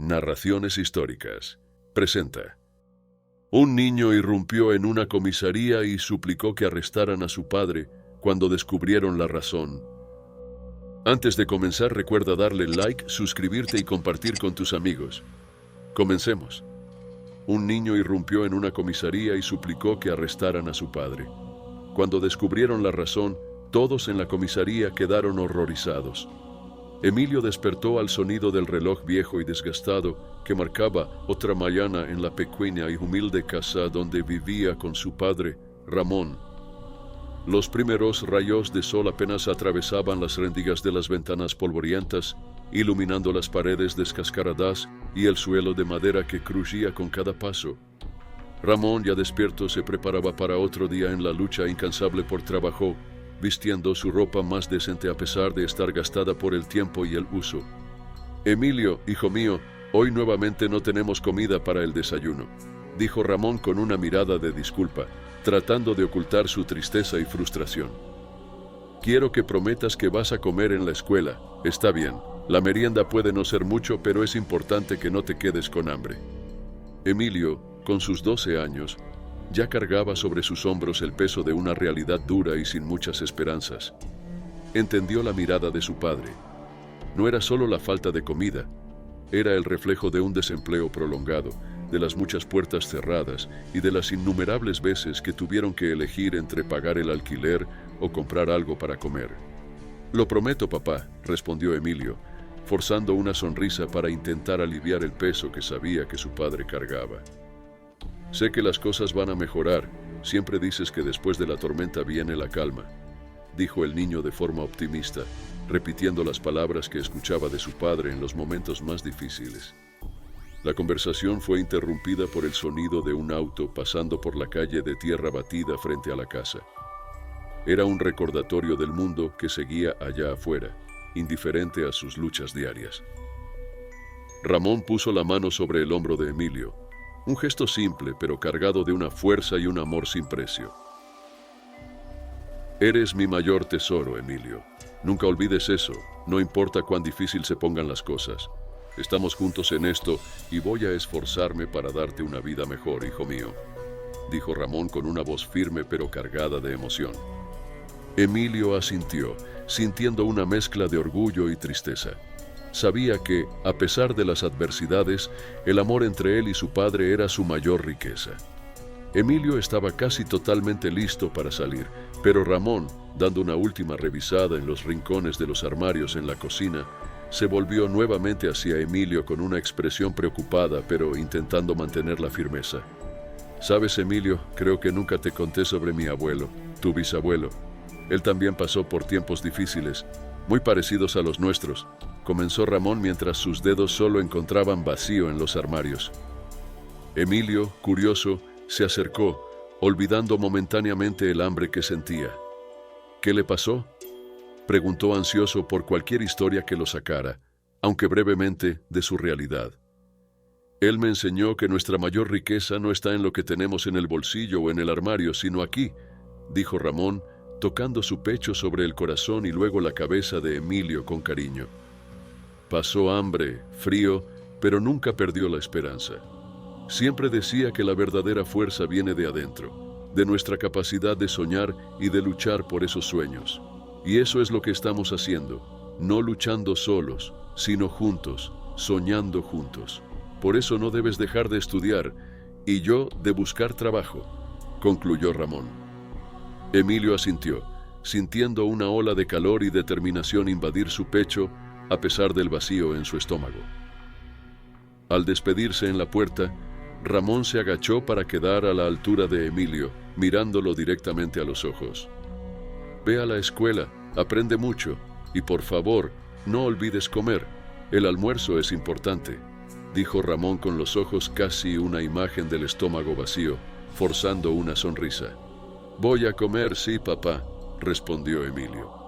Narraciones históricas. Presenta. Un niño irrumpió en una comisaría y suplicó que arrestaran a su padre cuando descubrieron la razón. Antes de comenzar, recuerda darle like, suscribirte y compartir con tus amigos. Comencemos. Un niño irrumpió en una comisaría y suplicó que arrestaran a su padre. Cuando descubrieron la razón, todos en la comisaría quedaron horrorizados. Emilio despertó al sonido del reloj viejo y desgastado que marcaba otra mañana en la pequeña y humilde casa donde vivía con su padre, Ramón. Los primeros rayos de sol apenas atravesaban las rendijas de las ventanas polvorientas, iluminando las paredes descascaradas y el suelo de madera que crujía con cada paso. Ramón, ya despierto, se preparaba para otro día en la lucha incansable por trabajo, vistiendo su ropa más decente a pesar de estar gastada por el tiempo y el uso. «Emilio, hijo mío, hoy nuevamente no tenemos comida para el desayuno», dijo Ramón con una mirada de disculpa, tratando de ocultar su tristeza y frustración. «Quiero que prometas que vas a comer en la escuela. Está bien, la merienda puede no ser mucho, pero es importante que no te quedes con hambre». Emilio, con sus 12 años, ya cargaba sobre sus hombros el peso de una realidad dura y sin muchas esperanzas. Entendió la mirada de su padre. No era solo la falta de comida, era el reflejo de un desempleo prolongado, de las muchas puertas cerradas y de las innumerables veces que tuvieron que elegir entre pagar el alquiler o comprar algo para comer. «Lo prometo, papá», respondió Emilio, forzando una sonrisa para intentar aliviar el peso que sabía que su padre cargaba. «Sé que las cosas van a mejorar. Siempre dices que después de la tormenta viene la calma», dijo el niño de forma optimista, repitiendo las palabras que escuchaba de su padre en los momentos más difíciles. La conversación fue interrumpida por el sonido de un auto pasando por la calle de tierra batida frente a la casa. Era un recordatorio del mundo que seguía allá afuera, indiferente a sus luchas diarias. Ramón puso la mano sobre el hombro de Emilio. Un gesto simple, pero cargado de una fuerza y un amor sin precio. «Eres mi mayor tesoro, Emilio. Nunca olvides eso, no importa cuán difícil se pongan las cosas. Estamos juntos en esto y voy a esforzarme para darte una vida mejor, hijo mío», dijo Ramón con una voz firme pero cargada de emoción. Emilio asintió, sintiendo una mezcla de orgullo y tristeza. Sabía que, a pesar de las adversidades, el amor entre él y su padre era su mayor riqueza. Emilio estaba casi totalmente listo para salir, pero Ramón, dando una última revisada en los rincones de los armarios en la cocina, se volvió nuevamente hacia Emilio con una expresión preocupada, pero intentando mantener la firmeza. «Sabes, Emilio, creo que nunca te conté sobre mi abuelo, tu bisabuelo. Él también pasó por tiempos difíciles, muy parecidos a los nuestros», comenzó Ramón mientras sus dedos solo encontraban vacío en los armarios. Emilio, curioso, se acercó, olvidando momentáneamente el hambre que sentía. «¿Qué le pasó?», preguntó ansioso por cualquier historia que lo sacara, aunque brevemente, de su realidad. «Él me enseñó que nuestra mayor riqueza no está en lo que tenemos en el bolsillo o en el armario, sino aquí», dijo Ramón, tocando su pecho sobre el corazón y luego la cabeza de Emilio con cariño. Pasó hambre, frío, pero nunca perdió la esperanza. Siempre decía que la verdadera fuerza viene de adentro, de nuestra capacidad de soñar y de luchar por esos sueños. Y eso es lo que estamos haciendo, no luchando solos, sino juntos, soñando juntos. Por eso no debes dejar de estudiar, y yo de buscar trabajo», concluyó Ramón. Emilio asintió, sintiendo una ola de calor y determinación invadir su pecho, a pesar del vacío en su estómago. Al despedirse en la puerta, Ramón se agachó para quedar a la altura de Emilio, mirándolo directamente a los ojos. «Ve a la escuela, aprende mucho, y por favor, no olvides comer. El almuerzo es importante», dijo Ramón con los ojos casi una imagen del estómago vacío, forzando una sonrisa. «Voy a comer, sí, papá», respondió Emilio.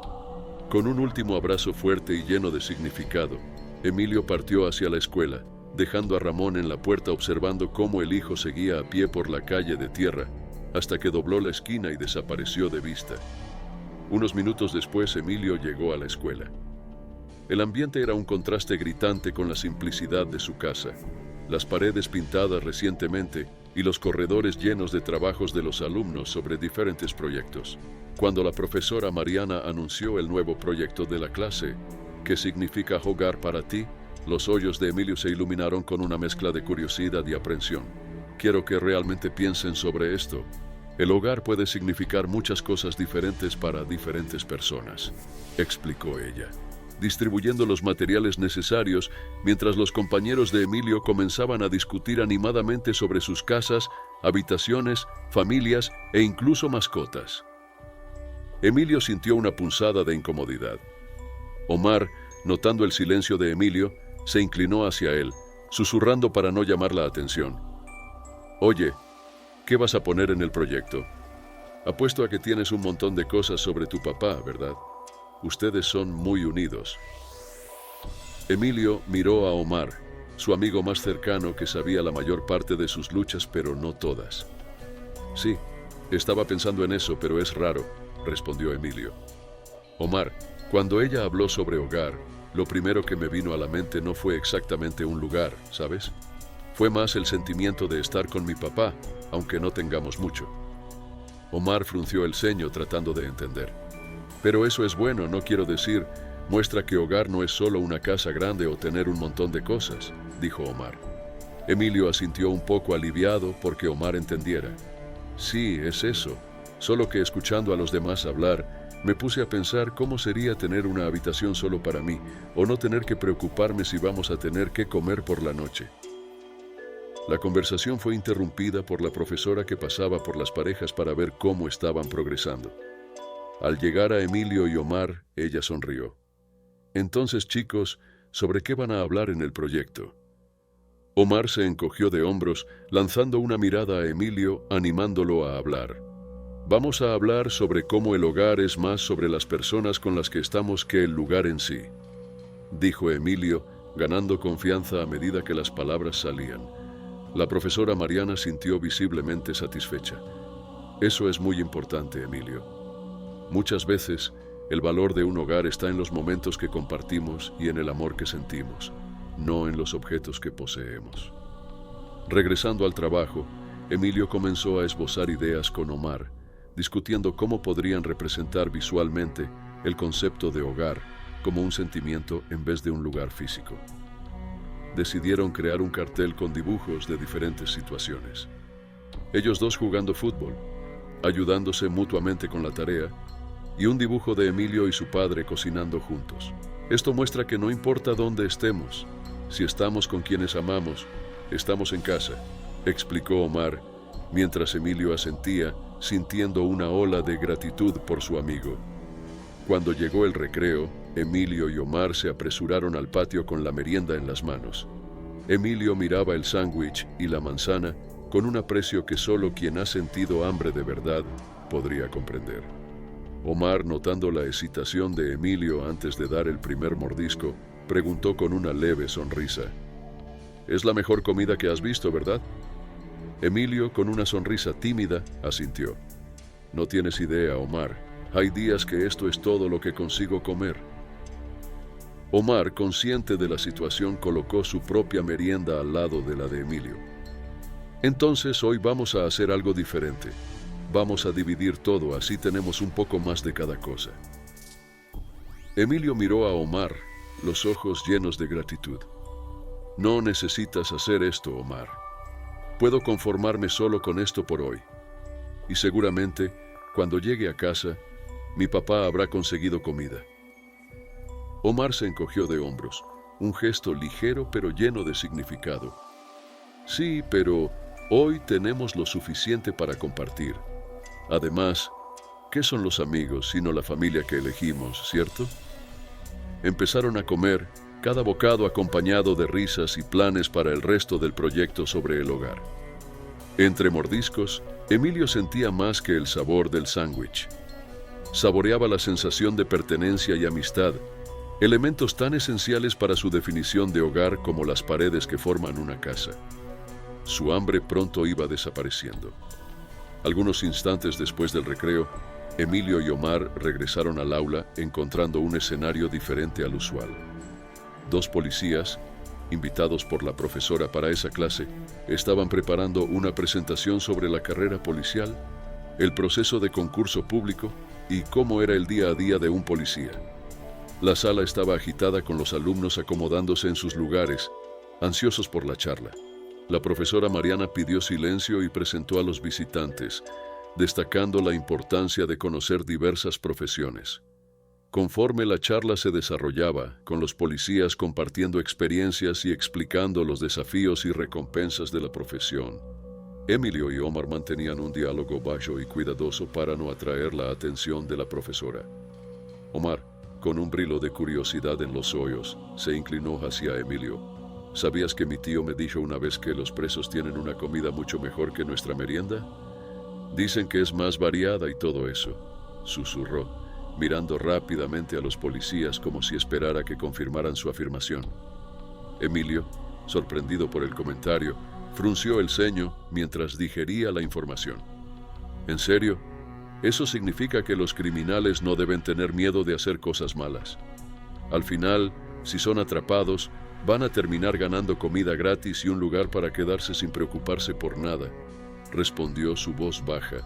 Con un último abrazo fuerte y lleno de significado, Emilio partió hacia la escuela, dejando a Ramón en la puerta observando cómo el hijo seguía a pie por la calle de tierra, hasta que dobló la esquina y desapareció de vista. Unos minutos después, Emilio llegó a la escuela. El ambiente era un contraste gritante con la simplicidad de su casa. Las paredes pintadas recientemente y los corredores llenos de trabajos de los alumnos sobre diferentes proyectos. Cuando la profesora Mariana anunció el nuevo proyecto de la clase, ¿qué significa hogar para ti?, los ojos de Emilio se iluminaron con una mezcla de curiosidad y aprensión. Quiero que realmente piensen sobre esto. El hogar puede significar muchas cosas diferentes para diferentes personas, explicó ella, distribuyendo los materiales necesarios mientras los compañeros de Emilio comenzaban a discutir animadamente sobre sus casas, habitaciones, familias e incluso mascotas. Emilio sintió una punzada de incomodidad. Omar, notando el silencio de Emilio, se inclinó hacia él, susurrando para no llamar la atención. Oye, ¿qué vas a poner en el proyecto? Apuesto a que tienes un montón de cosas sobre tu papá, ¿verdad? Ustedes son muy unidos. Emilio miró a Omar, su amigo más cercano que sabía la mayor parte de sus luchas, pero no todas. Sí, estaba pensando en eso, pero es raro, respondió Emilio. Omar, cuando ella habló sobre hogar, lo primero que me vino a la mente no fue exactamente un lugar, ¿sabes? Fue más el sentimiento de estar con mi papá, aunque no tengamos mucho. Omar frunció el ceño tratando de entender. Pero eso es bueno, no quiero decir, muestra que hogar no es solo una casa grande o tener un montón de cosas, dijo Omar. Emilio asintió un poco aliviado porque Omar entendiera. Sí, es eso, solo que escuchando a los demás hablar, me puse a pensar cómo sería tener una habitación solo para mí, o no tener que preocuparme si vamos a tener que comer por la noche. La conversación fue interrumpida por la profesora que pasaba por las parejas para ver cómo estaban progresando. Al llegar a Emilio y Omar, ella sonrió. Entonces, chicos, ¿sobre qué van a hablar en el proyecto? Omar se encogió de hombros, lanzando una mirada a Emilio, animándolo a hablar. Vamos a hablar sobre cómo el hogar es más sobre las personas con las que estamos que el lugar en sí, dijo Emilio, ganando confianza a medida que las palabras salían. La profesora Mariana sintió visiblemente satisfecha. Eso es muy importante, Emilio. Muchas veces, el valor de un hogar está en los momentos que compartimos y en el amor que sentimos, no en los objetos que poseemos. Regresando al trabajo, Emilio comenzó a esbozar ideas con Omar, discutiendo cómo podrían representar visualmente el concepto de hogar como un sentimiento en vez de un lugar físico. Decidieron crear un cartel con dibujos de diferentes situaciones. Ellos dos jugando fútbol, ayudándose mutuamente con la tarea, y un dibujo de Emilio y su padre cocinando juntos. Esto muestra que no importa dónde estemos, si estamos con quienes amamos, estamos en casa, explicó Omar, mientras Emilio asentía, sintiendo una ola de gratitud por su amigo. Cuando llegó el recreo, Emilio y Omar se apresuraron al patio con la merienda en las manos. Emilio miraba el sándwich y la manzana con un aprecio que solo quien ha sentido hambre de verdad podría comprender. Omar, notando la hesitación de Emilio antes de dar el primer mordisco, preguntó con una leve sonrisa: «Es la mejor comida que has visto, ¿verdad?». Emilio, con una sonrisa tímida, asintió. «No tienes idea, Omar. Hay días que esto es todo lo que consigo comer». Omar, consciente de la situación, colocó su propia merienda al lado de la de Emilio. «Entonces hoy vamos a hacer algo diferente. Vamos a dividir todo, así tenemos un poco más de cada cosa». Emilio miró a Omar, los ojos llenos de gratitud. «No necesitas hacer esto, Omar. Puedo conformarme solo con esto por hoy. Y seguramente, cuando llegue a casa, mi papá habrá conseguido comida». Omar se encogió de hombros, un gesto ligero pero lleno de significado. «Sí, pero hoy tenemos lo suficiente para compartir. Además, ¿qué son los amigos sino la familia que elegimos, cierto?». Empezaron a comer, cada bocado acompañado de risas y planes para el resto del proyecto sobre el hogar. Entre mordiscos, Emilio sentía más que el sabor del sándwich. Saboreaba la sensación de pertenencia y amistad, elementos tan esenciales para su definición de hogar como las paredes que forman una casa. Su hambre pronto iba desapareciendo. Algunos instantes después del recreo, Emilio y Omar regresaron al aula encontrando un escenario diferente al usual. Dos policías, invitados por la profesora para esa clase, estaban preparando una presentación sobre la carrera policial, el proceso de concurso público y cómo era el día a día de un policía. La sala estaba agitada con los alumnos acomodándose en sus lugares, ansiosos por la charla. La profesora Mariana pidió silencio y presentó a los visitantes, destacando la importancia de conocer diversas profesiones. Conforme la charla se desarrollaba, con los policías compartiendo experiencias y explicando los desafíos y recompensas de la profesión, Emilio y Omar mantenían un diálogo bajo y cuidadoso para no atraer la atención de la profesora. Omar, con un brillo de curiosidad en los ojos, se inclinó hacia Emilio. ¿Sabías que mi tío me dijo una vez que los presos tienen una comida mucho mejor que nuestra merienda? Dicen que es más variada y todo eso, susurró, mirando rápidamente a los policías como si esperara que confirmaran su afirmación. Emilio, sorprendido por el comentario, frunció el ceño mientras digería la información. ¿En serio? Eso significa que los criminales no deben tener miedo de hacer cosas malas. Al final, si son atrapados, van a terminar ganando comida gratis y un lugar para quedarse sin preocuparse por nada, respondió su voz baja,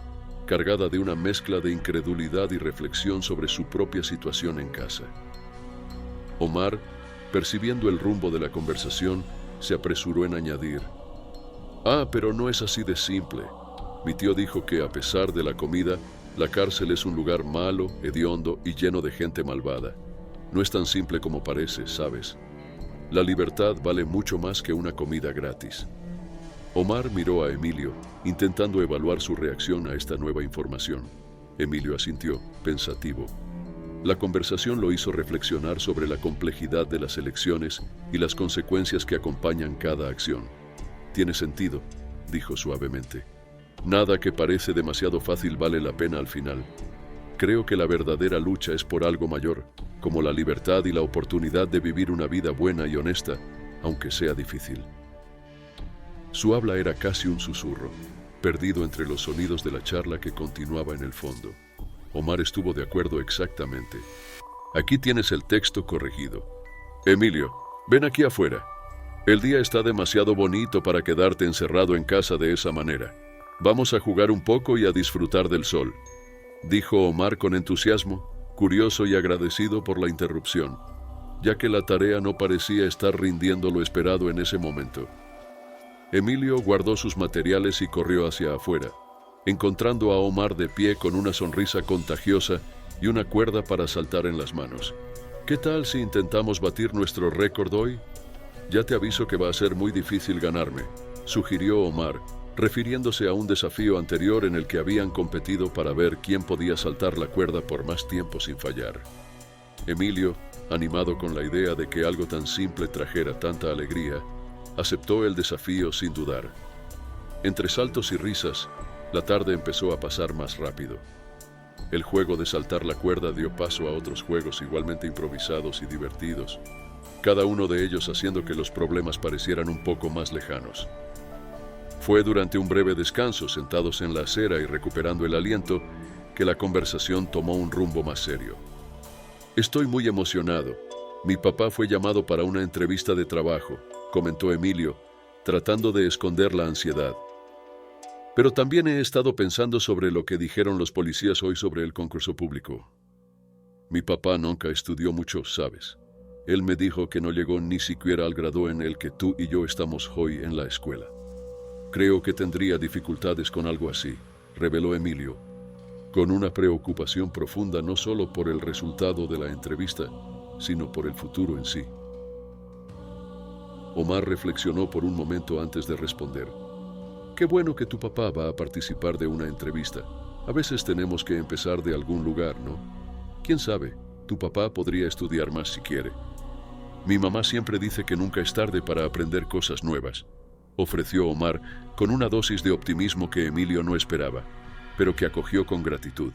cargada de una mezcla de incredulidad y reflexión sobre su propia situación en casa. Omar, percibiendo el rumbo de la conversación, se apresuró en añadir: pero no es así de simple. Mi tío dijo que a pesar de la comida, la cárcel es un lugar malo, hediondo y lleno de gente malvada. No es tan simple como parece, ¿sabes? La libertad vale mucho más que una comida gratis. Omar miró a Emilio, intentando evaluar su reacción a esta nueva información. Emilio asintió, pensativo. La conversación lo hizo reflexionar sobre la complejidad de las elecciones y las consecuencias que acompañan cada acción. Tiene sentido, dijo suavemente. Nada que parece demasiado fácil vale la pena al final. Creo que la verdadera lucha es por algo mayor, como la libertad y la oportunidad de vivir una vida buena y honesta, aunque sea difícil. Su habla era casi un susurro, perdido entre los sonidos de la charla que continuaba en el fondo. Omar estuvo de acuerdo exactamente. Aquí tienes el texto corregido. Emilio, ven aquí afuera. El día está demasiado bonito para quedarte encerrado en casa de esa manera. Vamos a jugar un poco y a disfrutar del sol, dijo Omar con entusiasmo, curioso y agradecido por la interrupción, ya que la tarea no parecía estar rindiendo lo esperado en ese momento. Emilio guardó sus materiales y corrió hacia afuera, encontrando a Omar de pie con una sonrisa contagiosa y una cuerda para saltar en las manos. ¿Qué tal si intentamos batir nuestro récord hoy? Ya te aviso que va a ser muy difícil ganarme, sugirió Omar, refiriéndose a un desafío anterior en el que habían competido para ver quién podía saltar la cuerda por más tiempo sin fallar. Emilio, animado con la idea de que algo tan simple trajera tanta alegría, aceptó el desafío sin dudar. Entre saltos y risas, la tarde empezó a pasar más rápido. El juego de saltar la cuerda dio paso a otros juegos igualmente improvisados y divertidos, cada uno de ellos haciendo que los problemas parecieran un poco más lejanos. Fue durante un breve descanso, sentados en la acera y recuperando el aliento, que la conversación tomó un rumbo más serio. Estoy muy emocionado. Mi papá fue llamado para una entrevista de trabajo, comentó Emilio, tratando de esconder la ansiedad. Pero también he estado pensando sobre lo que dijeron los policías hoy sobre el concurso público. Mi papá nunca estudió mucho, ¿sabes? Él me dijo que no llegó ni siquiera al grado en el que tú y yo estamos hoy en la escuela. Creo que tendría dificultades con algo así, reveló Emilio, con una preocupación profunda no solo por el resultado de la entrevista, sino por el futuro en sí. Omar reflexionó por un momento antes de responder. Qué bueno que tu papá va a participar de una entrevista. A veces tenemos que empezar de algún lugar, ¿no? ¿Quién sabe? Tu papá podría estudiar más si quiere. Mi mamá siempre dice que nunca es tarde para aprender cosas nuevas, ofreció Omar con una dosis de optimismo que Emilio no esperaba, pero que acogió con gratitud.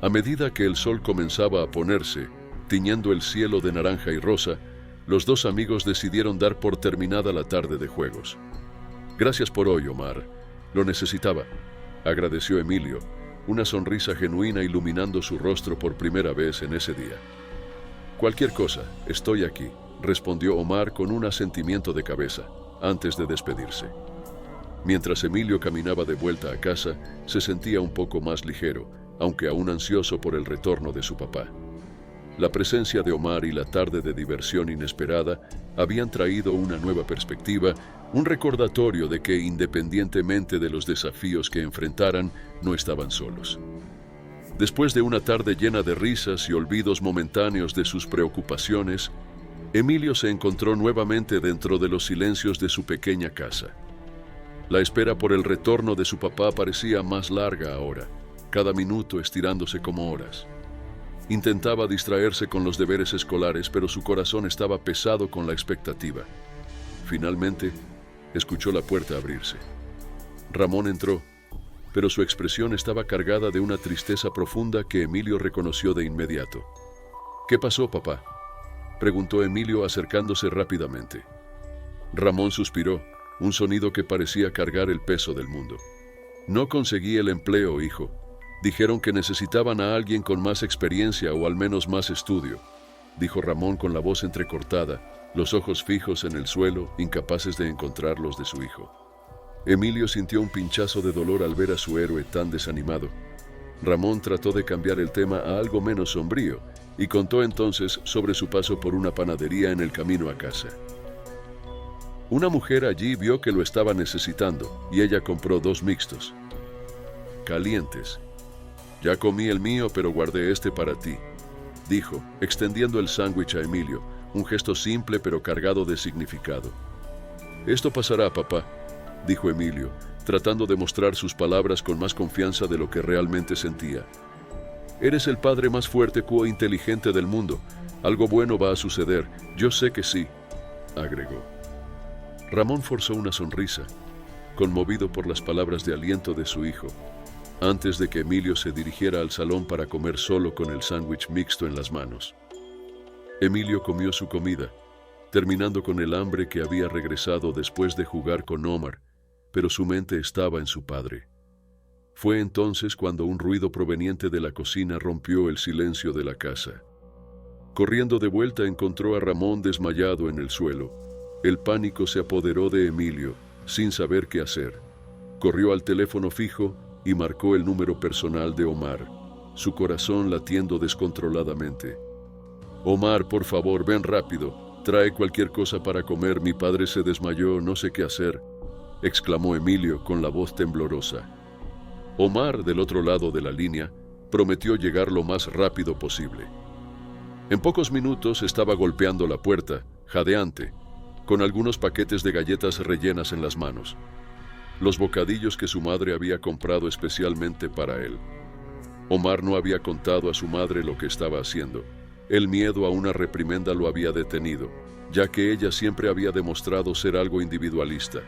A medida que el sol comenzaba a ponerse, tiñendo el cielo de naranja y rosa, los dos amigos decidieron dar por terminada la tarde de juegos. Gracias por hoy, Omar. Lo necesitaba, agradeció Emilio, una sonrisa genuina iluminando su rostro por primera vez en ese día. Cualquier cosa, estoy aquí, respondió Omar con un asentimiento de cabeza, antes de despedirse. Mientras Emilio caminaba de vuelta a casa, se sentía un poco más ligero, aunque aún ansioso por el retorno de su papá. La presencia de Omar y la tarde de diversión inesperada habían traído una nueva perspectiva, un recordatorio de que, independientemente de los desafíos que enfrentaran, no estaban solos. Después de una tarde llena de risas y olvidos momentáneos de sus preocupaciones, Emilio se encontró nuevamente dentro de los silencios de su pequeña casa. La espera por el retorno de su papá parecía más larga ahora, cada minuto estirándose como horas. Intentaba distraerse con los deberes escolares, pero su corazón estaba pesado con la expectativa. Finalmente, escuchó la puerta abrirse. Ramón entró, pero su expresión estaba cargada de una tristeza profunda que Emilio reconoció de inmediato. «¿Qué pasó, papá?», preguntó Emilio acercándose rápidamente. Ramón suspiró, un sonido que parecía cargar el peso del mundo. «No conseguí el empleo, hijo. Dijeron que necesitaban a alguien con más experiencia o al menos más estudio», dijo Ramón con la voz entrecortada, los ojos fijos en el suelo, incapaces de encontrar los de su hijo. Emilio sintió un pinchazo de dolor al ver a su héroe tan desanimado. Ramón trató de cambiar el tema a algo menos sombrío y contó entonces sobre su paso por una panadería en el camino a casa. Una mujer allí vio que lo estaba necesitando y ella compró 2 mixtos. Calientes. «Ya comí el mío, pero guardé este para ti», dijo, extendiendo el sándwich a Emilio, un gesto simple pero cargado de significado. «Esto pasará, papá», dijo Emilio, tratando de mostrar sus palabras con más confianza de lo que realmente sentía. «Eres el padre más fuerte e inteligente del mundo. Algo bueno va a suceder, yo sé que sí», agregó. Ramón forzó una sonrisa, conmovido por las palabras de aliento de su hijo, antes de que Emilio se dirigiera al salón para comer solo con el sándwich mixto en las manos. Emilio comió su comida, terminando con el hambre que había regresado después de jugar con Omar, pero su mente estaba en su padre. Fue entonces cuando un ruido proveniente de la cocina rompió el silencio de la casa. Corriendo de vuelta encontró a Ramón desmayado en el suelo. El pánico se apoderó de Emilio, sin saber qué hacer. Corrió al teléfono fijo y marcó el número personal de Omar, su corazón latiendo descontroladamente. «Omar, por favor, ven rápido. Trae cualquier cosa para comer. Mi padre se desmayó, no sé qué hacer», exclamó Emilio con la voz temblorosa. Omar, del otro lado de la línea, prometió llegar lo más rápido posible. En pocos minutos estaba golpeando la puerta, jadeante, con algunos paquetes de galletas rellenas en las manos. Los bocadillos que su madre había comprado especialmente para él. Omar no había contado a su madre lo que estaba haciendo. El miedo a una reprimenda lo había detenido, ya que ella siempre había demostrado ser algo individualista,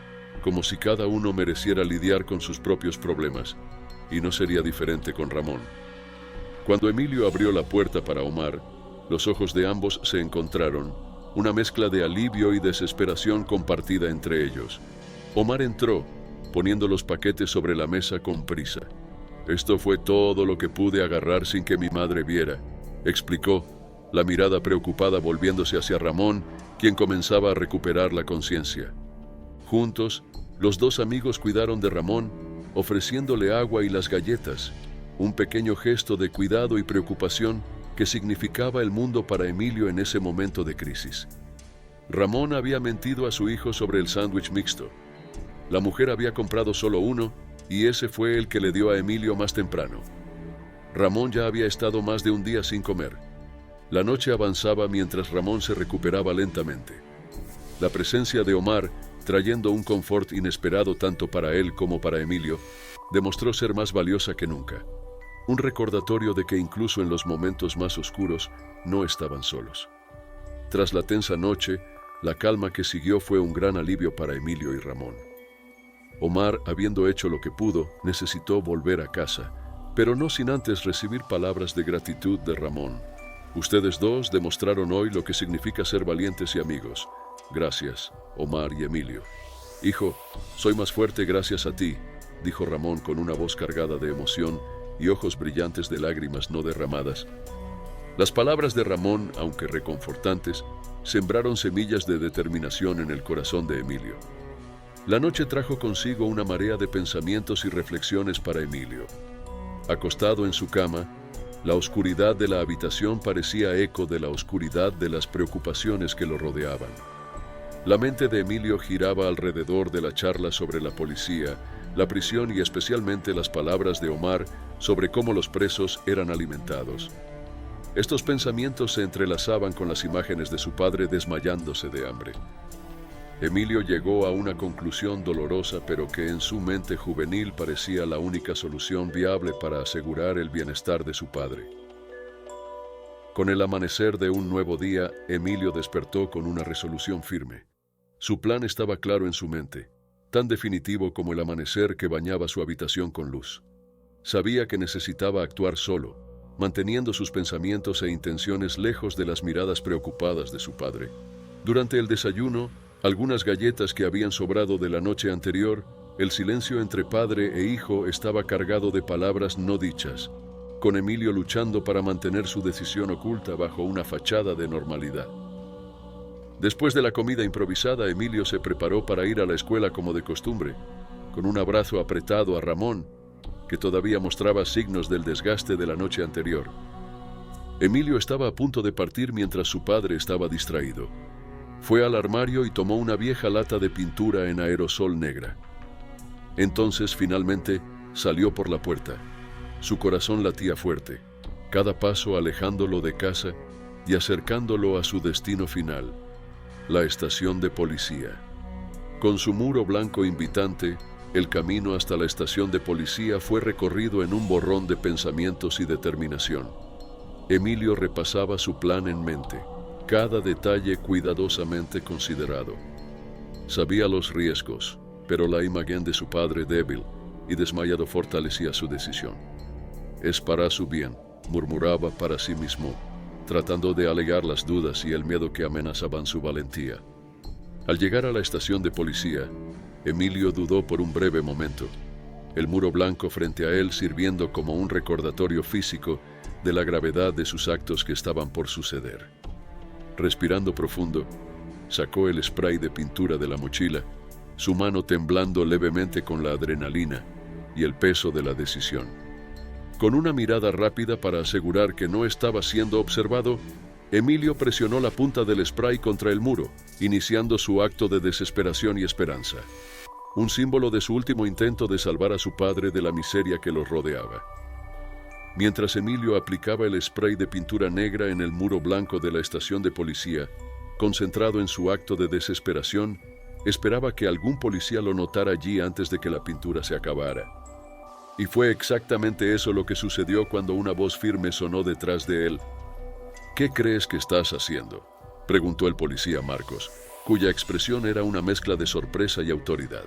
como si cada uno mereciera lidiar con sus propios problemas, y no sería diferente con Ramón. Cuando Emilio abrió la puerta para Omar, los ojos de ambos se encontraron, una mezcla de alivio y desesperación compartida entre ellos. Omar entró, poniendo los paquetes sobre la mesa con prisa. «Esto fue todo lo que pude agarrar sin que mi madre viera», explicó, la mirada preocupada volviéndose hacia Ramón, quien comenzaba a recuperar la conciencia. Juntos, los 2 amigos cuidaron de Ramón, ofreciéndole agua y las galletas, un pequeño gesto de cuidado y preocupación que significaba el mundo para Emilio en ese momento de crisis. Ramón había mentido a su hijo sobre el sándwich mixto. La mujer había comprado solo uno, y ese fue el que le dio a Emilio más temprano. Ramón ya había estado más de un día sin comer. La noche avanzaba mientras Ramón se recuperaba lentamente. La presencia de Omar, trayendo un confort inesperado tanto para él como para Emilio, demostró ser más valiosa que nunca. Un recordatorio de que incluso en los momentos más oscuros no estaban solos. Tras la tensa noche, la calma que siguió fue un gran alivio para Emilio y Ramón. Omar, habiendo hecho lo que pudo, necesitó volver a casa, pero no sin antes recibir palabras de gratitud de Ramón. «Ustedes 2 demostraron hoy lo que significa ser valientes y amigos. Gracias, Omar y Emilio». «Hijo, soy más fuerte gracias a ti», dijo Ramón con una voz cargada de emoción y ojos brillantes de lágrimas no derramadas. Las palabras de Ramón, aunque reconfortantes, sembraron semillas de determinación en el corazón de Emilio. La noche trajo consigo una marea de pensamientos y reflexiones para Emilio. Acostado en su cama, la oscuridad de la habitación parecía eco de la oscuridad de las preocupaciones que lo rodeaban. La mente de Emilio giraba alrededor de la charla sobre la policía, la prisión y especialmente las palabras de Omar sobre cómo los presos eran alimentados. Estos pensamientos se entrelazaban con las imágenes de su padre desmayándose de hambre. Emilio llegó a una conclusión dolorosa, pero que en su mente juvenil parecía la única solución viable para asegurar el bienestar de su padre. Con el amanecer de un nuevo día, Emilio despertó con una resolución firme. Su plan estaba claro en su mente, tan definitivo como el amanecer que bañaba su habitación con luz. Sabía que necesitaba actuar solo, manteniendo sus pensamientos e intenciones lejos de las miradas preocupadas de su padre. Durante el desayuno, algunas galletas que habían sobrado de la noche anterior, el silencio entre padre e hijo estaba cargado de palabras no dichas, con Emilio luchando para mantener su decisión oculta bajo una fachada de normalidad. Después de la comida improvisada, Emilio se preparó para ir a la escuela como de costumbre, con un abrazo apretado a Ramón, que todavía mostraba signos del desgaste de la noche anterior. Emilio estaba a punto de partir mientras su padre estaba distraído. Fue al armario y tomó una vieja lata de pintura en aerosol negra. Entonces, finalmente, salió por la puerta. Su corazón latía fuerte, cada paso alejándolo de casa y acercándolo a su destino final, la estación de policía. Con su muro blanco invitante, el camino hasta la estación de policía fue recorrido en un borrón de pensamientos y determinación. Emilio repasaba su plan en mente, cada detalle cuidadosamente considerado. Sabía los riesgos, pero la imagen de su padre débil y desmayado fortalecía su decisión. Es para su bien, murmuraba para sí mismo, tratando de alegar las dudas y el miedo que amenazaban su valentía. Al llegar a la estación de policía, Emilio dudó por un breve momento, el muro blanco frente a él sirviendo como un recordatorio físico de la gravedad de sus actos que estaban por suceder. Respirando profundo, sacó el spray de pintura de la mochila, su mano temblando levemente con la adrenalina y el peso de la decisión. Con una mirada rápida para asegurar que no estaba siendo observado, Emilio presionó la punta del spray contra el muro, iniciando su acto de desesperación y esperanza, un símbolo de su último intento de salvar a su padre de la miseria que los rodeaba. Mientras Emilio aplicaba el spray de pintura negra en el muro blanco de la estación de policía, concentrado en su acto de desesperación, esperaba que algún policía lo notara allí antes de que la pintura se acabara. Y fue exactamente eso lo que sucedió cuando una voz firme sonó detrás de él. ¿Qué crees que estás haciendo?, preguntó el policía Marcos, cuya expresión era una mezcla de sorpresa y autoridad.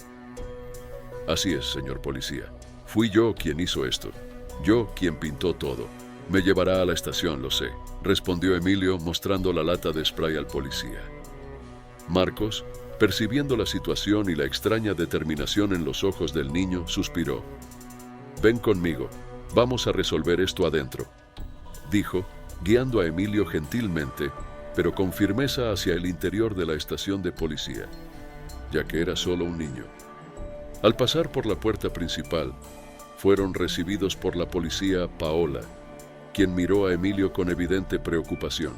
Así es, señor policía. Fui yo quien hizo esto. Yo quien pintó todo. Me llevará a la estación, lo sé, respondió Emilio mostrando la lata de spray al policía. Marcos, percibiendo la situación y la extraña determinación en los ojos del niño, suspiró. Ven conmigo, vamos a resolver esto adentro, dijo, guiando a Emilio gentilmente, pero con firmeza hacia el interior de la estación de policía, ya que era solo un niño. Al pasar por la puerta principal, fueron recibidos por la policía Paola, quien miró a Emilio con evidente preocupación.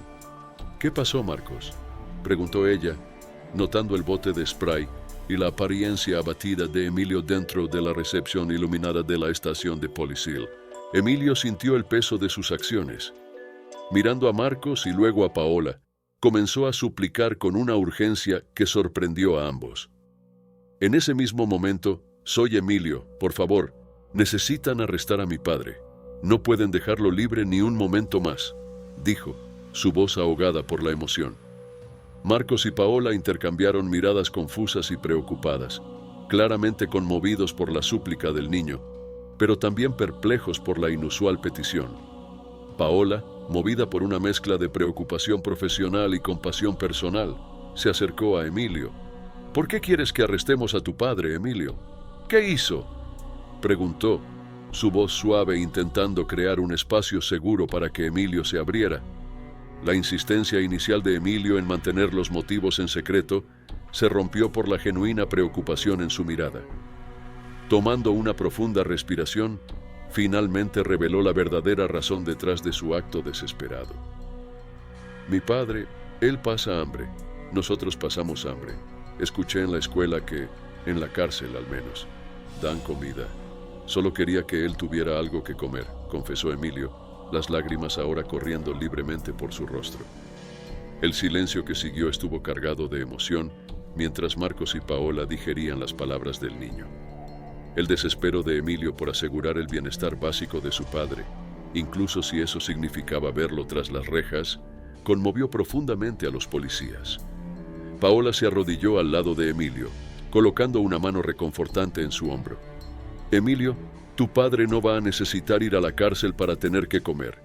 ¿Qué pasó, Marcos?, preguntó ella, notando el bote de spray y la apariencia abatida de Emilio dentro de la recepción iluminada de la estación de policía. Emilio sintió el peso de sus acciones. Mirando a Marcos y luego a Paola, comenzó a suplicar con una urgencia que sorprendió a ambos. En ese mismo momento, soy Emilio, por favor, necesitan arrestar a mi padre. No pueden dejarlo libre ni un momento más, dijo, su voz ahogada por la emoción. Marcos y Paola intercambiaron miradas confusas y preocupadas, claramente conmovidos por la súplica del niño, pero también perplejos por la inusual petición. Paola, movida por una mezcla de preocupación profesional y compasión personal, se acercó a Emilio. ¿Por qué quieres que arrestemos a tu padre, Emilio? ¿Qué hizo?, preguntó, su voz suave intentando crear un espacio seguro para que Emilio se abriera. La insistencia inicial de Emilio en mantener los motivos en secreto se rompió por la genuina preocupación en su mirada. Tomando una profunda respiración, finalmente reveló la verdadera razón detrás de su acto desesperado. Mi padre, él pasa hambre. Nosotros pasamos hambre. Escuché en la escuela que, en la cárcel al menos, dan comida. Solo quería que él tuviera algo que comer, confesó Emilio, las lágrimas ahora corriendo libremente por su rostro. El silencio que siguió estuvo cargado de emoción, mientras Marcos y Paola digerían las palabras del niño. El desespero de Emilio por asegurar el bienestar básico de su padre, incluso si eso significaba verlo tras las rejas, conmovió profundamente a los policías. Paola se arrodilló al lado de Emilio, colocando una mano reconfortante en su hombro. Emilio, tu padre no va a necesitar ir a la cárcel para tener que comer.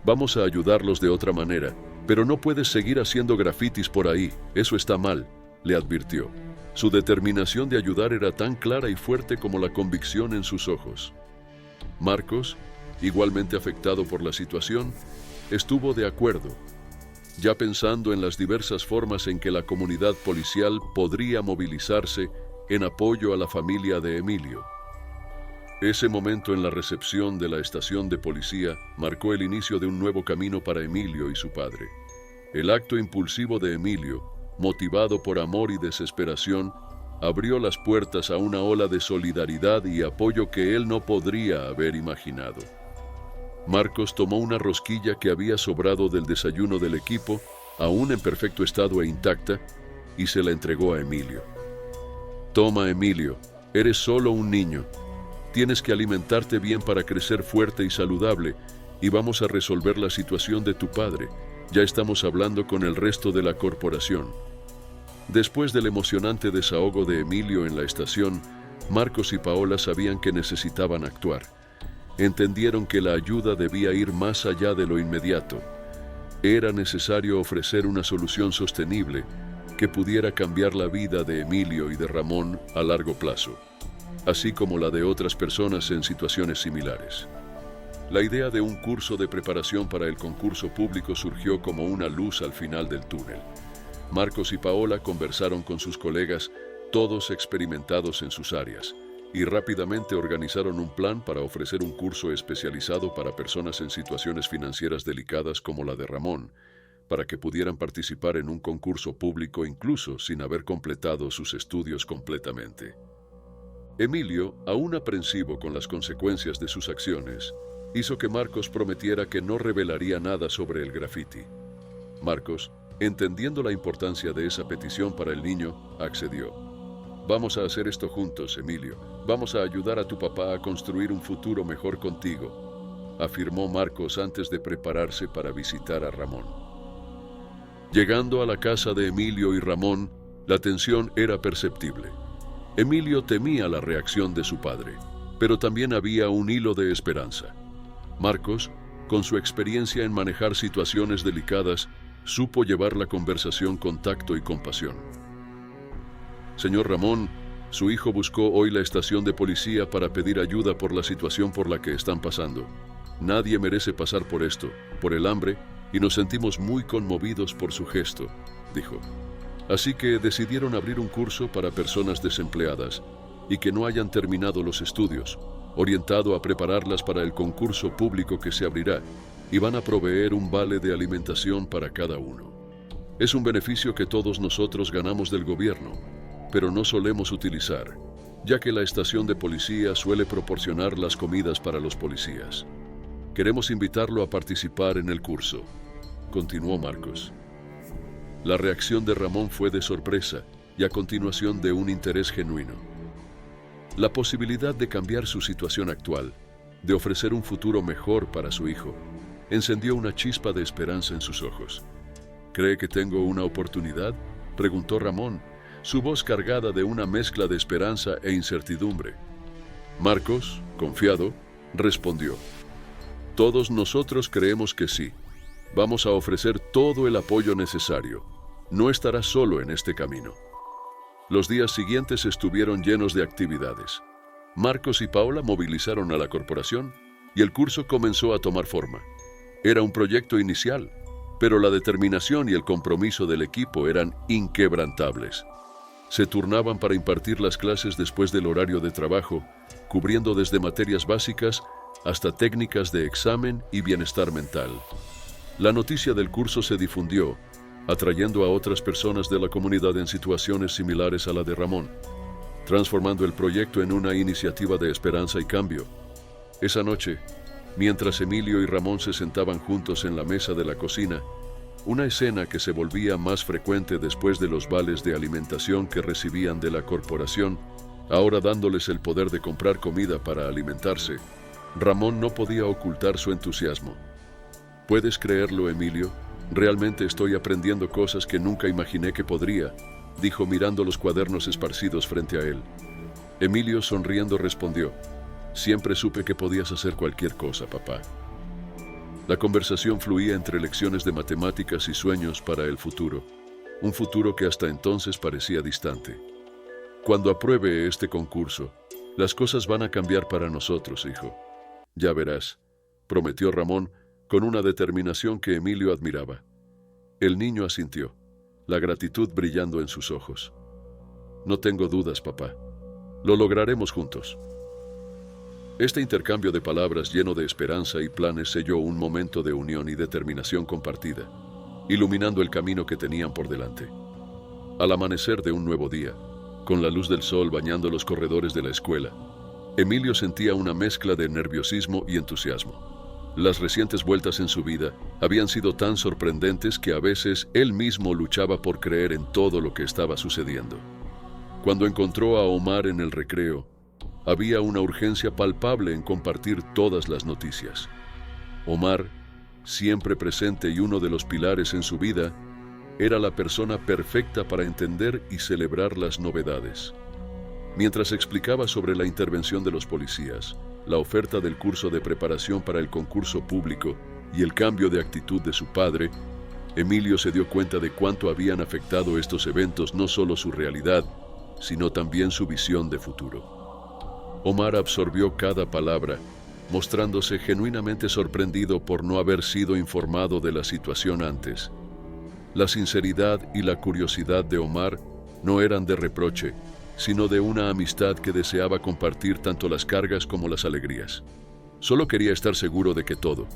Vamos a ayudarlos de otra manera, pero no puedes seguir haciendo grafitis por ahí, eso está mal, le advirtió. Su determinación de ayudar era tan clara y fuerte como la convicción en sus ojos. Marcos, igualmente afectado por la situación, estuvo de acuerdo, ya pensando en las diversas formas en que la comunidad policial podría movilizarse en apoyo a la familia de Emilio. Ese momento en la recepción de la estación de policía marcó el inicio de un nuevo camino para Emilio y su padre. El acto impulsivo de Emilio, motivado por amor y desesperación, abrió las puertas a una ola de solidaridad y apoyo que él no podría haber imaginado. Marcos tomó una rosquilla que había sobrado del desayuno del equipo, aún en perfecto estado e intacta, y se la entregó a Emilio. Toma, Emilio, eres solo un niño. Tienes que alimentarte bien para crecer fuerte y saludable, y vamos a resolver la situación de tu padre. Ya estamos hablando con el resto de la corporación. Después del emocionante desahogo de Emilio en la estación, Marcos y Paola sabían que necesitaban actuar. Entendieron que la ayuda debía ir más allá de lo inmediato. Era necesario ofrecer una solución sostenible que pudiera cambiar la vida de Emilio y de Ramón a largo plazo, así como la de otras personas en situaciones similares. La idea de un curso de preparación para el concurso público surgió como una luz al final del túnel. Marcos y Paola conversaron con sus colegas, todos experimentados en sus áreas, y rápidamente organizaron un plan para ofrecer un curso especializado para personas en situaciones financieras delicadas como la de Ramón, para que pudieran participar en un concurso público incluso sin haber completado sus estudios completamente. Emilio, aún aprensivo con las consecuencias de sus acciones, hizo que Marcos prometiera que no revelaría nada sobre el graffiti. Marcos, entendiendo la importancia de esa petición para el niño, accedió. Vamos a hacer esto juntos, Emilio. Vamos a ayudar a tu papá a construir un futuro mejor contigo, afirmó Marcos antes de prepararse para visitar a Ramón. Llegando a la casa de Emilio y Ramón, la tensión era perceptible. Emilio temía la reacción de su padre, pero también había un hilo de esperanza. Marcos, con su experiencia en manejar situaciones delicadas, supo llevar la conversación con tacto y compasión. Señor Ramón, su hijo buscó hoy la estación de policía para pedir ayuda por la situación por la que están pasando. Nadie merece pasar por esto, por el hambre, y nos sentimos muy conmovidos por su gesto, dijo. Así que decidieron abrir un curso para personas desempleadas y que no hayan terminado los estudios, orientado a prepararlas para el concurso público que se abrirá, y van a proveer un vale de alimentación para cada uno. Es un beneficio que todos nosotros ganamos del gobierno, pero no solemos utilizar, ya que la estación de policía suele proporcionar las comidas para los policías. Queremos invitarlo a participar en el curso, continuó Marcos. La reacción de Ramón fue de sorpresa y a continuación de un interés genuino. La posibilidad de cambiar su situación actual, de ofrecer un futuro mejor para su hijo, encendió una chispa de esperanza en sus ojos. ¿Cree que tengo una oportunidad?, preguntó Ramón, su voz cargada de una mezcla de esperanza e incertidumbre. Marcos, confiado, respondió. Todos nosotros creemos que sí. Vamos a ofrecer todo el apoyo necesario. No estarás solo en este camino. Los días siguientes estuvieron llenos de actividades. Marcos y Paola movilizaron a la corporación y el curso comenzó a tomar forma. Era un proyecto inicial, pero la determinación y el compromiso del equipo eran inquebrantables. Se turnaban para impartir las clases después del horario de trabajo, cubriendo desde materias básicas hasta técnicas de examen y bienestar mental. La noticia del curso se difundió, atrayendo a otras personas de la comunidad en situaciones similares a la de Ramón, transformando el proyecto en una iniciativa de esperanza y cambio. Esa noche, mientras Emilio y Ramón se sentaban juntos en la mesa de la cocina, una escena que se volvía más frecuente después de los vales de alimentación que recibían de la corporación, ahora dándoles el poder de comprar comida para alimentarse, Ramón no podía ocultar su entusiasmo. ¿Puedes creerlo, Emilio? Realmente estoy aprendiendo cosas que nunca imaginé que podría, dijo mirando los cuadernos esparcidos frente a él. Emilio, sonriendo, respondió: siempre supe que podías hacer cualquier cosa, papá. La conversación fluía entre lecciones de matemáticas y sueños para el futuro, un futuro que hasta entonces parecía distante. Cuando apruebe este concurso, las cosas van a cambiar para nosotros, hijo. Ya verás, prometió Ramón con una determinación que Emilio admiraba. El niño asintió, la gratitud brillando en sus ojos. No tengo dudas, papá. Lo lograremos juntos. Este intercambio de palabras lleno de esperanza y planes selló un momento de unión y determinación compartida, iluminando el camino que tenían por delante. Al amanecer de un nuevo día, con la luz del sol bañando los corredores de la escuela, Emilio sentía una mezcla de nerviosismo y entusiasmo. Las recientes vueltas en su vida habían sido tan sorprendentes que a veces él mismo luchaba por creer en todo lo que estaba sucediendo. Cuando encontró a Omar en el recreo, había una urgencia palpable en compartir todas las noticias. Omar, siempre presente y uno de los pilares en su vida, era la persona perfecta para entender y celebrar las novedades. Mientras explicaba sobre la intervención de los policías, la oferta del curso de preparación para el concurso público y el cambio de actitud de su padre, Emilio se dio cuenta de cuánto habían afectado estos eventos no solo su realidad, sino también su visión de futuro. Omar absorbió cada palabra, mostrándose genuinamente sorprendido por no haber sido informado de la situación antes. La sinceridad y la curiosidad de Omar no eran de reproche, sino de una amistad que deseaba compartir tanto las cargas como las alegrías. Solo quería estar seguro de que todo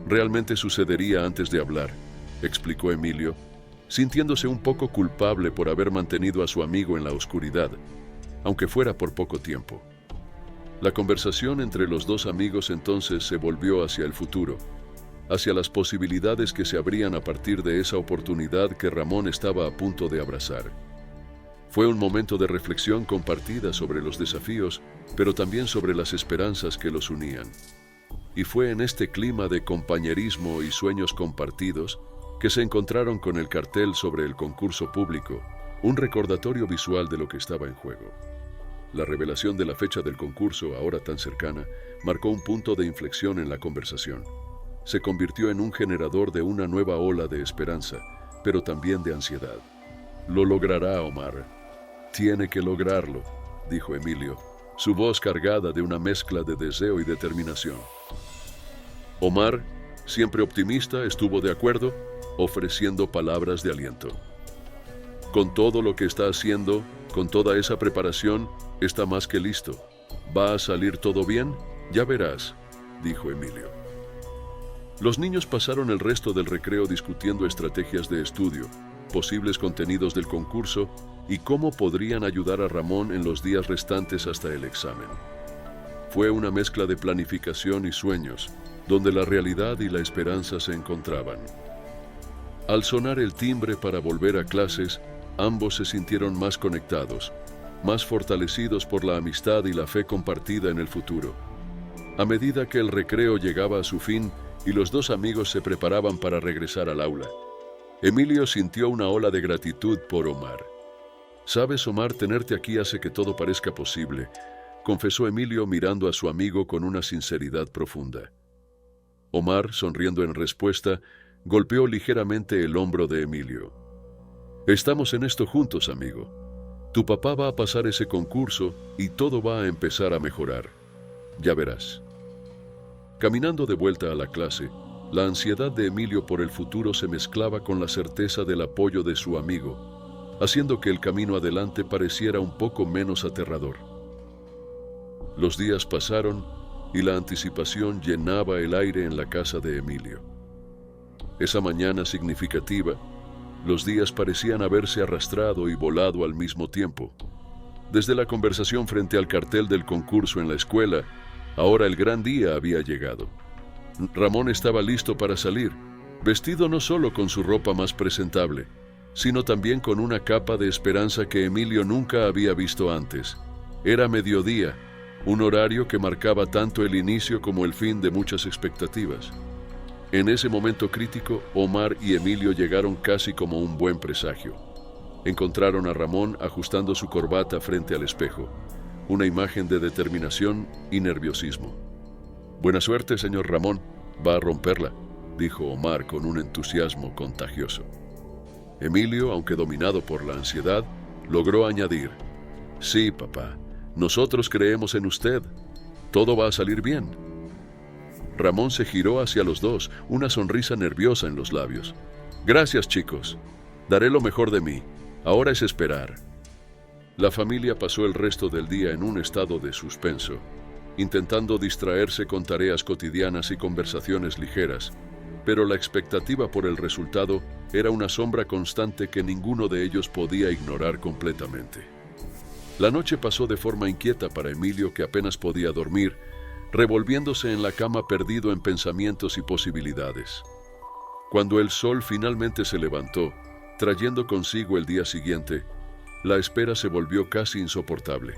realmente sucedería antes de hablar, explicó Emilio, sintiéndose un poco culpable por haber mantenido a su amigo en la oscuridad, aunque fuera por poco tiempo. La conversación entre los dos amigos entonces se volvió hacia el futuro, hacia las posibilidades que se abrían a partir de esa oportunidad que Ramón estaba a punto de abrazar. Fue un momento de reflexión compartida sobre los desafíos, pero también sobre las esperanzas que los unían. Y fue en este clima de compañerismo y sueños compartidos que se encontraron con el cartel sobre el concurso público, un recordatorio visual de lo que estaba en juego. La revelación de la fecha del concurso, ahora tan cercana, marcó un punto de inflexión en la conversación. Se convirtió en un generador de una nueva ola de esperanza, pero también de ansiedad. Lo logrará, Omar. Tiene que lograrlo, dijo Emilio, su voz cargada de una mezcla de deseo y determinación. Omar, siempre optimista, estuvo de acuerdo, ofreciendo palabras de aliento. Con todo lo que está haciendo, con toda esa preparación, está más que listo. ¿Va a salir todo bien? Ya verás, dijo Emilio. Los niños pasaron el resto del recreo discutiendo estrategias de estudio, posibles contenidos del concurso y cómo podrían ayudar a Ramón en los días restantes hasta el examen. Fue una mezcla de planificación y sueños, donde la realidad y la esperanza se encontraban. Al sonar el timbre para volver a clases, ambos se sintieron más conectados, más fortalecidos por la amistad y la fe compartida en el futuro. A medida que el recreo llegaba a su fin y los dos amigos se preparaban para regresar al aula, Emilio sintió una ola de gratitud por Omar. «Sabes, Omar, tenerte aquí hace que todo parezca posible», confesó Emilio mirando a su amigo con una sinceridad profunda. Omar, sonriendo en respuesta, golpeó ligeramente el hombro de Emilio. «Estamos en esto juntos, amigo. Tu papá va a pasar ese concurso y todo va a empezar a mejorar. Ya verás». Caminando de vuelta a la clase, La ansiedad de Emilio por el futuro se mezclaba con la certeza del apoyo de su amigo, haciendo que el camino adelante pareciera un poco menos aterrador. Los días pasaron y la anticipación llenaba el aire en la casa de Emilio. Esa mañana significativa, los días parecían haberse arrastrado y volado al mismo tiempo. Desde la conversación frente al cartel del concurso en la escuela, ahora el gran día había llegado. Ramón estaba listo para salir, vestido no solo con su ropa más presentable, sino también con una capa de esperanza que Emilio nunca había visto antes. Era mediodía, un horario que marcaba tanto el inicio como el fin de muchas expectativas. En ese momento crítico, Omar y Emilio llegaron casi como un buen presagio. Encontraron a Ramón ajustando su corbata frente al espejo, una imagen de determinación y nerviosismo. «Buena suerte, señor Ramón, va a romperla», dijo Omar con un entusiasmo contagioso. Emilio, aunque dominado por la ansiedad, logró añadir: «Sí, papá, nosotros creemos en usted. Todo va a salir bien». Ramón se giró hacia los dos, una sonrisa nerviosa en los labios. «Gracias, chicos. Daré lo mejor de mí. Ahora es esperar». La familia pasó el resto del día en un estado de suspenso, intentando distraerse con tareas cotidianas y conversaciones ligeras, pero la expectativa por el resultado era una sombra constante que ninguno de ellos podía ignorar completamente. La noche pasó de forma inquieta para Emilio, que apenas podía dormir, revolviéndose en la cama perdido en pensamientos y posibilidades. Cuando el sol finalmente se levantó, trayendo consigo el día siguiente, la espera se volvió casi insoportable.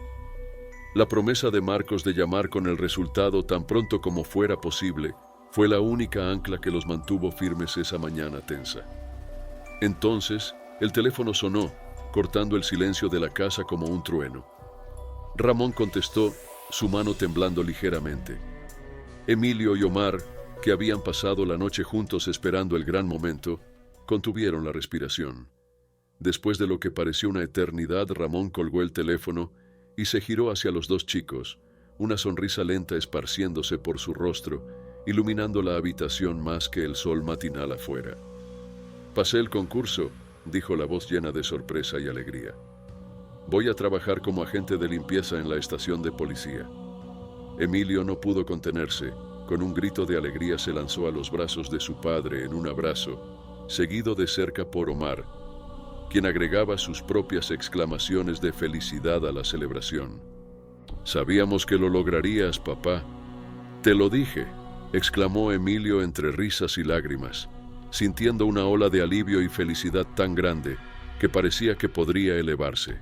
La promesa de Marcos de llamar con el resultado tan pronto como fuera posible fue la única ancla que los mantuvo firmes esa mañana tensa. Entonces, el teléfono sonó, cortando el silencio de la casa como un trueno. Ramón contestó, su mano temblando ligeramente. Emilio y Omar, que habían pasado la noche juntos esperando el gran momento, contuvieron la respiración. Después de lo que pareció una eternidad, Ramón colgó el teléfono y se giró hacia los dos chicos, una sonrisa lenta esparciéndose por su rostro, iluminando la habitación más que el sol matinal afuera. «Pasé el concurso», dijo la voz llena de sorpresa y alegría. «Voy a trabajar como agente de limpieza en la estación de policía». Emilio no pudo contenerse. Con un grito de alegría se lanzó a los brazos de su padre en un abrazo, seguido de cerca por Omar, quien agregaba sus propias exclamaciones de felicidad a la celebración. «Sabíamos que lo lograrías, papá». «Te lo dije», exclamó Emilio entre risas y lágrimas, sintiendo una ola de alivio y felicidad tan grande que parecía que podría elevarse.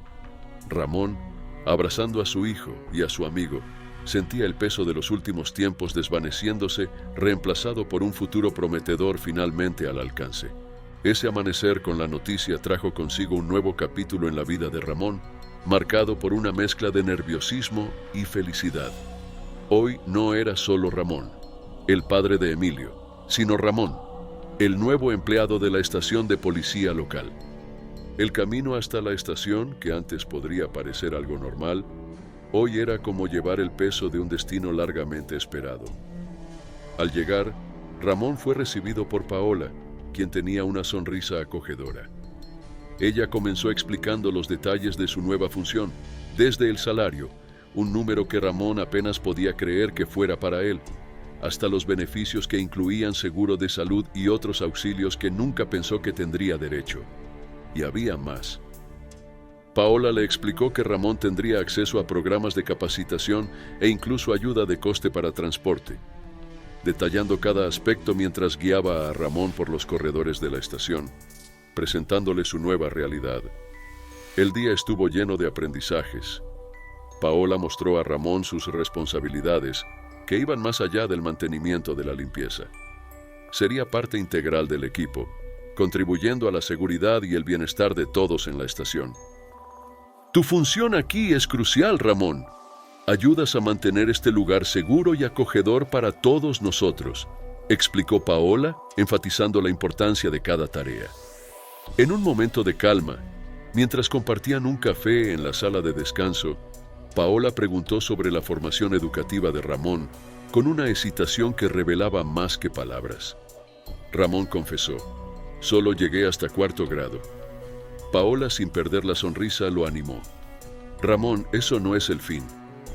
Ramón, abrazando a su hijo y a su amigo, sentía el peso de los últimos tiempos desvaneciéndose, reemplazado por un futuro prometedor finalmente al alcance. Ese amanecer con la noticia trajo consigo un nuevo capítulo en la vida de Ramón, marcado por una mezcla de nerviosismo y felicidad. Hoy no era solo Ramón, el padre de Emilio, sino Ramón, el nuevo empleado de la estación de policía local. El camino hasta la estación, que antes podría parecer algo normal, hoy era como llevar el peso de un destino largamente esperado. Al llegar, Ramón fue recibido por Paola, quien tenía una sonrisa acogedora. Ella comenzó explicando los detalles de su nueva función, desde el salario, un número que Ramón apenas podía creer que fuera para él, hasta los beneficios que incluían seguro de salud y otros auxilios que nunca pensó que tendría derecho. Y había más. Paola le explicó que Ramón tendría acceso a programas de capacitación e incluso ayuda de coste para transporte, detallando cada aspecto mientras guiaba a Ramón por los corredores de la estación, presentándole su nueva realidad. El día estuvo lleno de aprendizajes. Paola mostró a Ramón sus responsabilidades, que iban más allá del mantenimiento de la limpieza. Sería parte integral del equipo, contribuyendo a la seguridad y el bienestar de todos en la estación. «Tu función aquí es crucial, Ramón. Ayudas a mantener este lugar seguro y acogedor para todos nosotros», explicó Paola, enfatizando la importancia de cada tarea. En un momento de calma, mientras compartían un café en la sala de descanso, Paola preguntó sobre la formación educativa de Ramón, con una excitación que revelaba más que palabras. Ramón confesó. Solo llegué hasta cuarto grado. Paola, sin perder la sonrisa, lo animó. Ramón, eso no es el fin.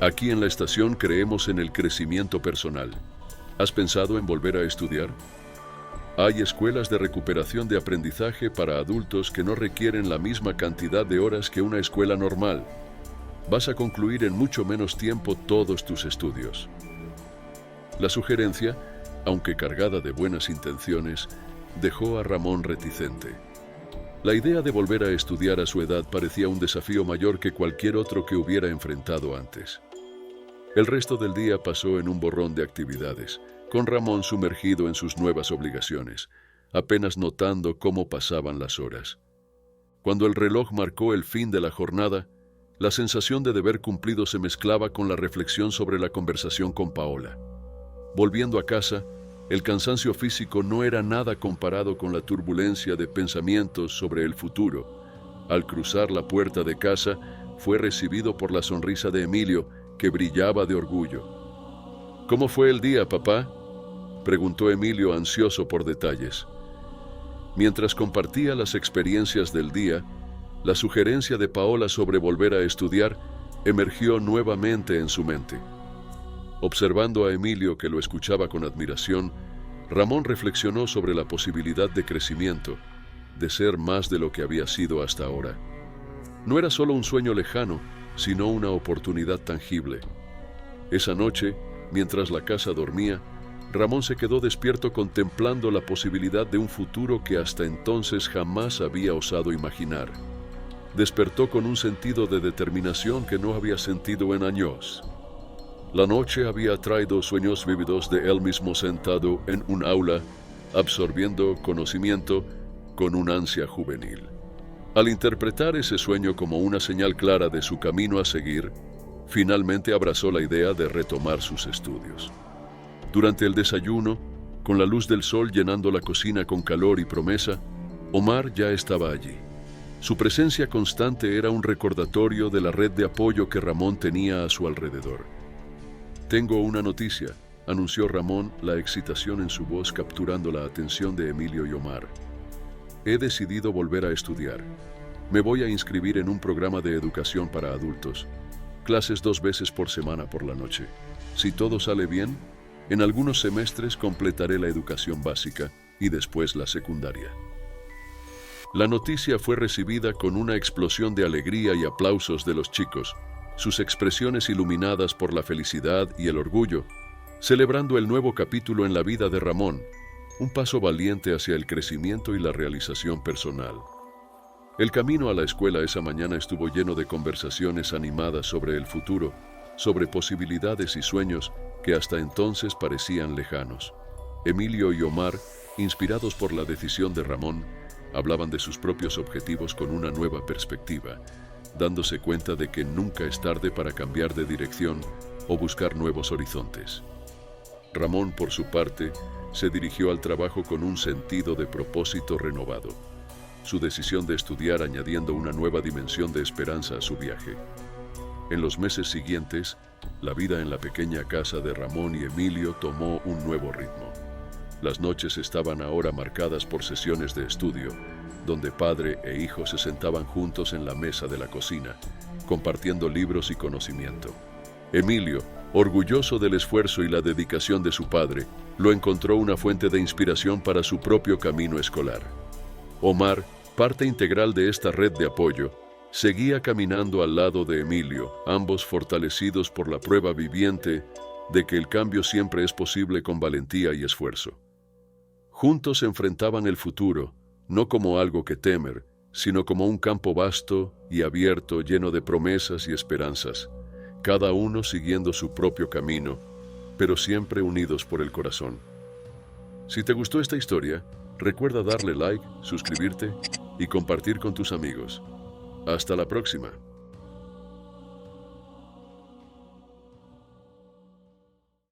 Aquí en la estación creemos en el crecimiento personal. ¿Has pensado en volver a estudiar? Hay escuelas de recuperación de aprendizaje para adultos que no requieren la misma cantidad de horas que una escuela normal. Vas a concluir en mucho menos tiempo todos tus estudios. La sugerencia, aunque cargada de buenas intenciones, dejó a Ramón reticente. La idea de volver a estudiar a su edad parecía un desafío mayor que cualquier otro que hubiera enfrentado antes. El resto del día pasó en un borrón de actividades, con Ramón sumergido en sus nuevas obligaciones, apenas notando cómo pasaban las horas. Cuando el reloj marcó el fin de la jornada, la sensación de deber cumplido se mezclaba con la reflexión sobre la conversación con Paola. Volviendo a casa, el cansancio físico no era nada comparado con la turbulencia de pensamientos sobre el futuro. Al cruzar la puerta de casa, fue recibido por la sonrisa de Emilio, que brillaba de orgullo. ¿Cómo fue el día, papá?, preguntó Emilio, ansioso por detalles. Mientras compartía las experiencias del día, la sugerencia de Paola sobre volver a estudiar emergió nuevamente en su mente. Observando a Emilio, que lo escuchaba con admiración, Ramón reflexionó sobre la posibilidad de crecimiento, de ser más de lo que había sido hasta ahora. No era solo un sueño lejano, sino una oportunidad tangible. Esa noche, mientras la casa dormía, Ramón se quedó despierto contemplando la posibilidad de un futuro que hasta entonces jamás había osado imaginar. Despertó con un sentido de determinación que no había sentido en años. La noche había traído sueños vívidos de él mismo sentado en un aula, absorbiendo conocimiento con un ansia juvenil. Al interpretar ese sueño como una señal clara de su camino a seguir, finalmente abrazó la idea de retomar sus estudios. Durante el desayuno, con la luz del sol llenando la cocina con calor y promesa, Omar ya estaba allí. Su presencia constante era un recordatorio de la red de apoyo que Ramón tenía a su alrededor. «Tengo una noticia», anunció Ramón, la excitación en su voz capturando la atención de Emilio y Omar. «He decidido volver a estudiar. Me voy a inscribir en un programa de educación para adultos. Clases 2 veces por semana por la noche. Si todo sale bien, en algunos semestres completaré la educación básica y después la secundaria». La noticia fue recibida con una explosión de alegría y aplausos de los chicos, sus expresiones iluminadas por la felicidad y el orgullo, celebrando el nuevo capítulo en la vida de Ramón, un paso valiente hacia el crecimiento y la realización personal. El camino a la escuela esa mañana estuvo lleno de conversaciones animadas sobre el futuro, sobre posibilidades y sueños que hasta entonces parecían lejanos. Emilio y Omar, inspirados por la decisión de Ramón, hablaban de sus propios objetivos con una nueva perspectiva, dándose cuenta de que nunca es tarde para cambiar de dirección o buscar nuevos horizontes. Ramón, por su parte, se dirigió al trabajo con un sentido de propósito renovado, su decisión de estudiar añadiendo una nueva dimensión de esperanza a su viaje. En los meses siguientes, la vida en la pequeña casa de Ramón y Emilio tomó un nuevo ritmo. Las noches estaban ahora marcadas por sesiones de estudio, donde padre e hijo se sentaban juntos en la mesa de la cocina, compartiendo libros y conocimiento. Emilio, orgulloso del esfuerzo y la dedicación de su padre, lo encontró una fuente de inspiración para su propio camino escolar. Omar, parte integral de esta red de apoyo, seguía caminando al lado de Emilio, ambos fortalecidos por la prueba viviente de que el cambio siempre es posible con valentía y esfuerzo. Juntos enfrentaban el futuro, no como algo que temer, sino como un campo vasto y abierto lleno de promesas y esperanzas, cada uno siguiendo su propio camino, pero siempre unidos por el corazón. Si te gustó esta historia, recuerda darle like, suscribirte y compartir con tus amigos. Hasta la próxima.